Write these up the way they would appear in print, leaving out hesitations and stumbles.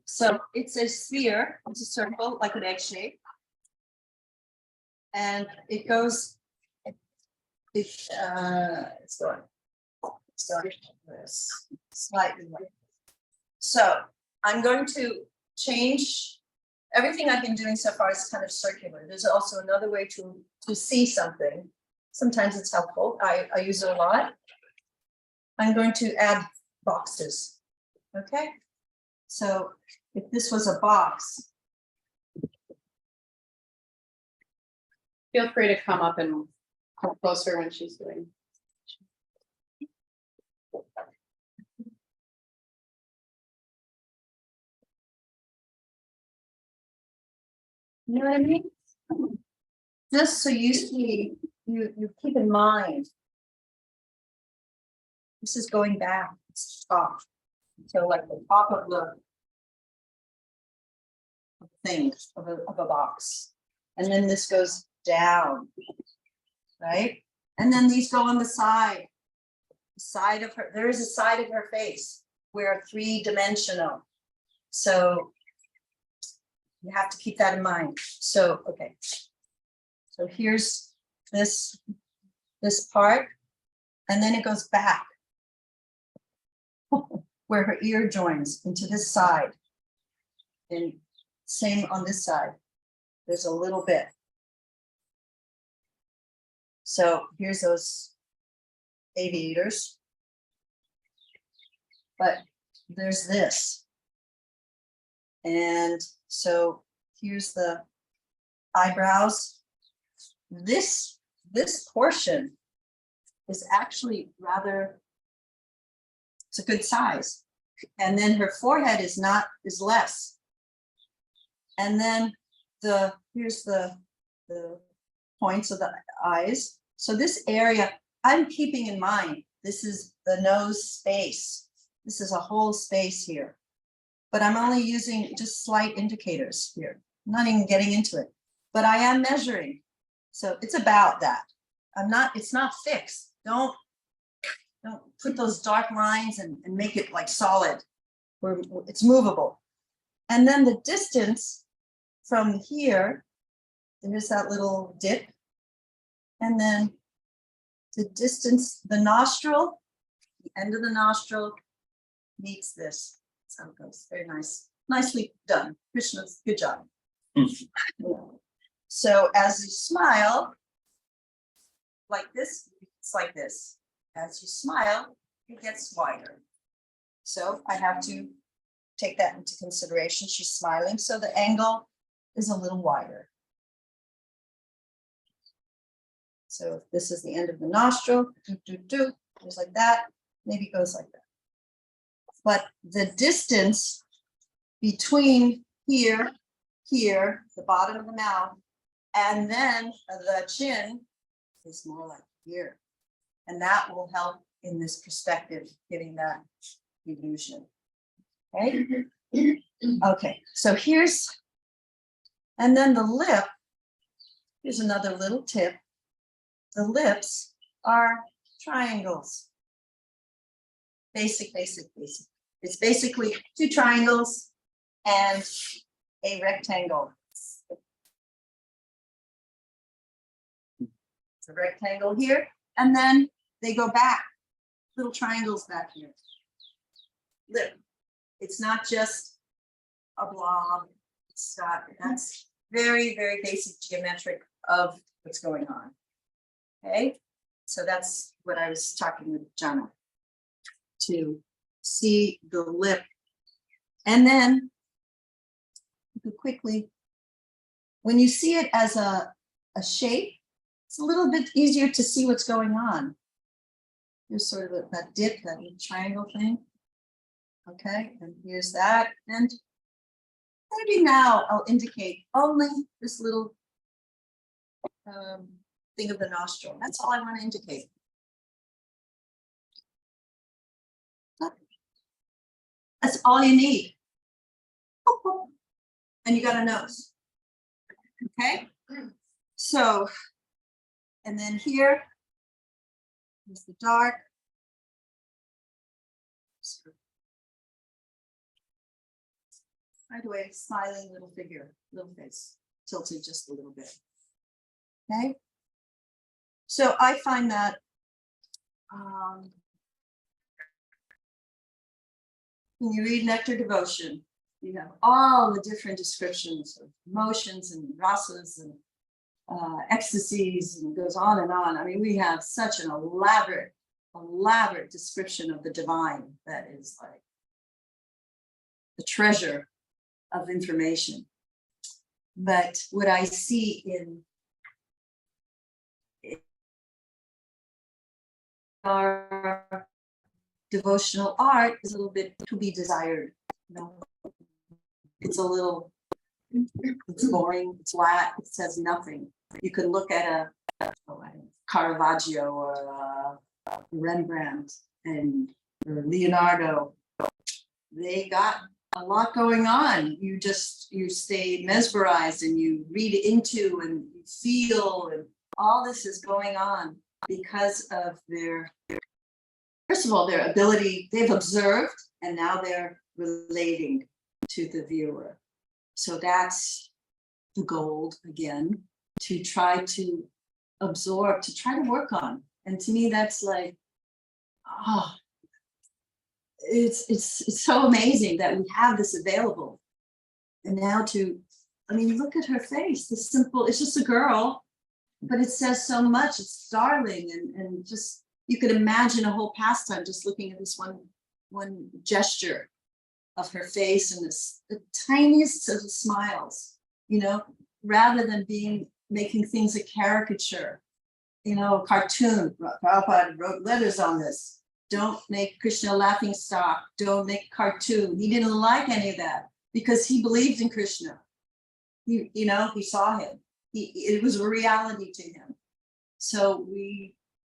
So it's a sphere, it's a circle, like an egg shape. And it goes, it's going this slightly. So I'm going to change, everything I've been doing so far is kind of circular. There's also another way to see something. Sometimes it's helpful. I use it a lot. I'm going to add boxes. Okay. So if this was a box. Feel free to come up and come closer when she's doing. You know what I mean? Just so you see, you keep in mind. This is going back, it's top. So like the top of the thing of a box. And then this goes down, right? And then these go on the side of her, there is a side of her face. We're three-dimensional. So you have to keep that in mind. So, okay. So here's this part, and then it goes back where her ear joins into this side. And same on this side. There's a little bit. So here's those aviators. But there's this. And so here's the eyebrows. This portion is actually rather, it's a good size. And then her forehead is less. And then here's the points of the eyes. So this area, I'm keeping in mind, this is the nose space. This is a whole space here. But I'm only using just slight indicators here. I'm not even getting into it. But I am measuring. So it's about that. It's not fixed. Don't put those dark lines and make it like solid. It's movable. And then the distance from here, there's that little dip. And then the distance, the nostril, the end of the nostril meets this. That's how it goes. Very nice. Nicely done. Krishna, good job. So as you smile, like this, it's like this. As you smile, it gets wider. So I have to take that into consideration. She's smiling, so the angle is a little wider. So if this is the end of the nostril, just like that, maybe it goes like that. But the distance between here, the bottom of the mouth, and then the chin is more like here. And that will help in this perspective, giving that illusion. Okay. Okay, so and then the lip, here's another little tip. The lips are triangles. Basic. It's basically two triangles and a rectangle. It's a rectangle here, and then they go back, little triangles back here. Lip. It's not just a blob. That's very, very basic geometric of what's going on. Okay, so that's what I was talking with Jana, to see the lip. And then quickly, when you see it as a shape, it's a little bit easier to see what's going on. Here's sort of that dip, that little triangle thing. Okay, and here's that. And maybe now I'll indicate only this little thing of the nostril. That's all I want to indicate. That's all you need. And you got a nose. Okay, so, and then here is the dark. right away, smiling little figure, little face, tilted just a little bit. Okay. So I find that when you read Nectar Devotion, you have all the different descriptions of emotions and rasas and ecstasies, and it goes on and on. I mean, we have such an elaborate description of the divine that is like the treasure of information. But what I see in our devotional art is a little bit to be desired. You know, it's a little, it's boring, it's flat, it says nothing. You can look at a Caravaggio or a Rembrandt and or Leonardo. They got a lot going on. You stay mesmerized and you read into and you feel, and all this is going on because of their, first of all, their ability, they've observed and now they're relating to the viewer. So that's the gold again, to try to absorb, to try to work on. And to me, that's like, oh, it's so amazing that we have this available. And now I mean, look at her face, the simple, it's just a girl, but it says so much. It's darling, and just, you could imagine a whole pastime just looking at this one gesture of her face, and the tiniest of smiles, you know, rather than making things a caricature, you know, a cartoon. Prabhupada wrote letters on this. Don't make Krishna a laughing stock. Don't make a cartoon. He didn't like any of that because he believed in Krishna. He saw him. It was a reality to him. So we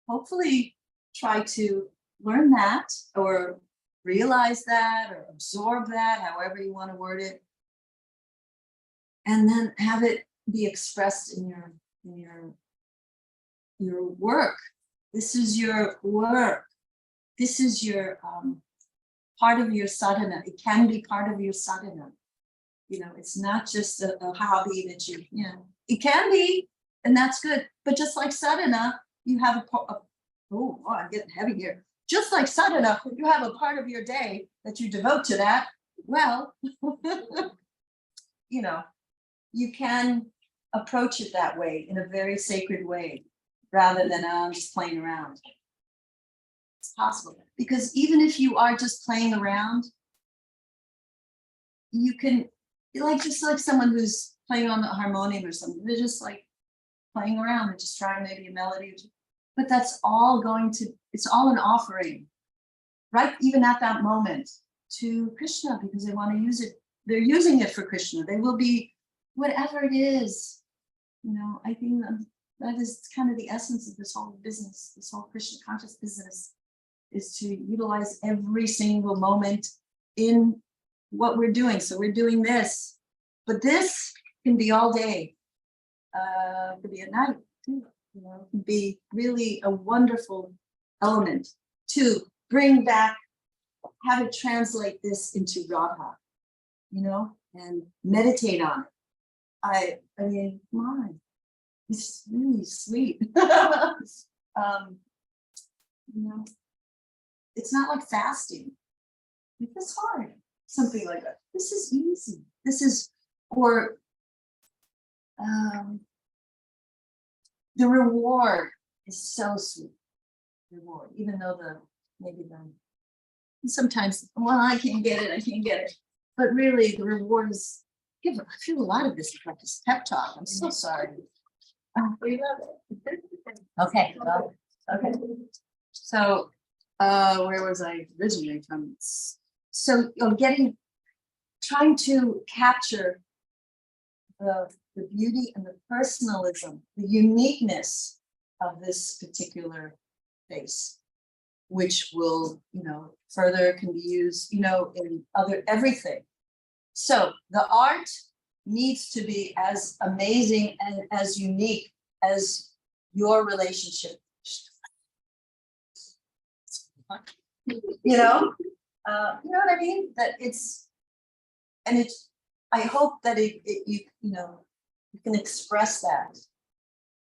hopefully try to learn that or realize that or absorb that, however you want to word it, and then have it be expressed in your work. This is your work. This is your part of your sadhana. It can be part of your sadhana. You know, it's not just a hobby that it can be, and that's good. But just like sadhana, you have I'm getting heavy here. Just like sadhana, you have a part of your day that you devote to that. Well, you know, you can approach it that way in a very sacred way, rather than I'm just playing around. It's possible, because even if you are just playing around, you can, just like someone who's playing on the harmonium or something, they're just like playing around, they're just trying maybe a melody, but that's all it's all an offering, right? Even at that moment to Krishna, because they want to use it. They're using it for Krishna. They will be, whatever it is, you know, I think that is kind of the essence of this whole business, this whole Krishna conscious business, is to utilize every single moment in what we're doing. So we're doing this, but this can be all day. It could be at night too. You know, it can be really a wonderful element to bring back, have it translate this into Radha, you know, and meditate on it. I mean, come on, it's really sweet. You know, it's not like fasting. It's hard, something like that. This is easy. This is, or the reward is so sweet. Reward, even though sometimes, well, I can't get it. But really, the reward is, I feel a lot of this like this pep talk. I'm so sorry. We love it. Okay. Well, okay. So, where was I originally from? So, trying to capture the beauty and the personalism, the uniqueness of this particular face, which will, further can be used, in everything. So the art needs to be as amazing and as unique as your relationship. You know what I mean? That it's I hope that you know, you can express that.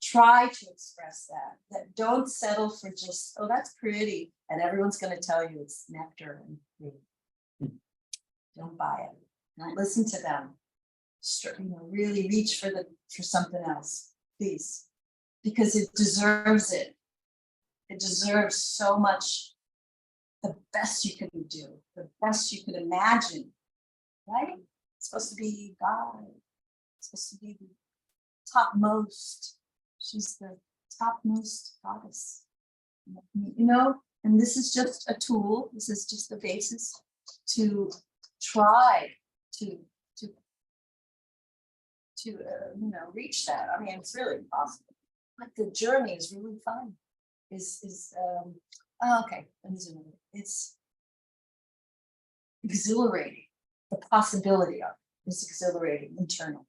Try to express that don't settle for just, oh, that's pretty, and everyone's gonna tell you it's nectar and fruit. Don't buy it, don't listen to them. You know, really reach for something else, please, because it deserves it. It deserves so much, the best you can do, the best you can imagine, right? It's supposed to be God, it's supposed to be the topmost. She's the topmost goddess, you know, and this is just a tool. This is just the basis to try to you know, reach that. I mean, it's really impossible, but the journey is really fun. Okay, it's exhilarating. The possibility of it is exhilarating, internal.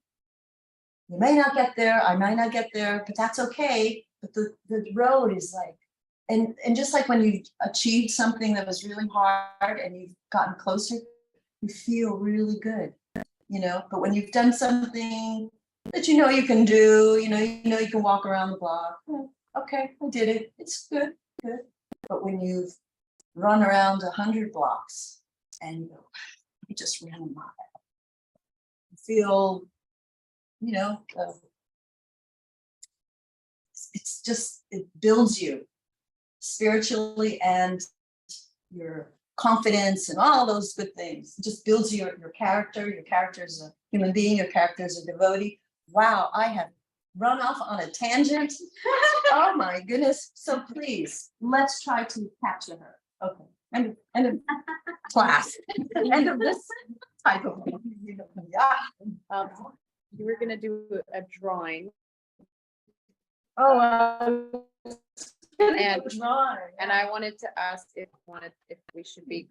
You may not get there, I might not get there, but that's okay. But the road is like, and just like when you achieved something that was really hard and you've gotten closer, you feel really good, you know. But when you've done something that you know you can do, you know you can walk around the block. Okay, I did it. It's good. But when you've run around 100 blocks and you just ran a mile, you feel, you know, it's just, it builds you spiritually and your confidence and all those good things. It just builds your character. Your character is a human being, your character is a devotee. Wow, I have run off on a tangent. Oh my goodness. So please, let's try to capture her. Okay. End of class. End of this type of thing. Yeah. You were gonna do a drawing, Oh, and drawing. I wanted to ask if we should be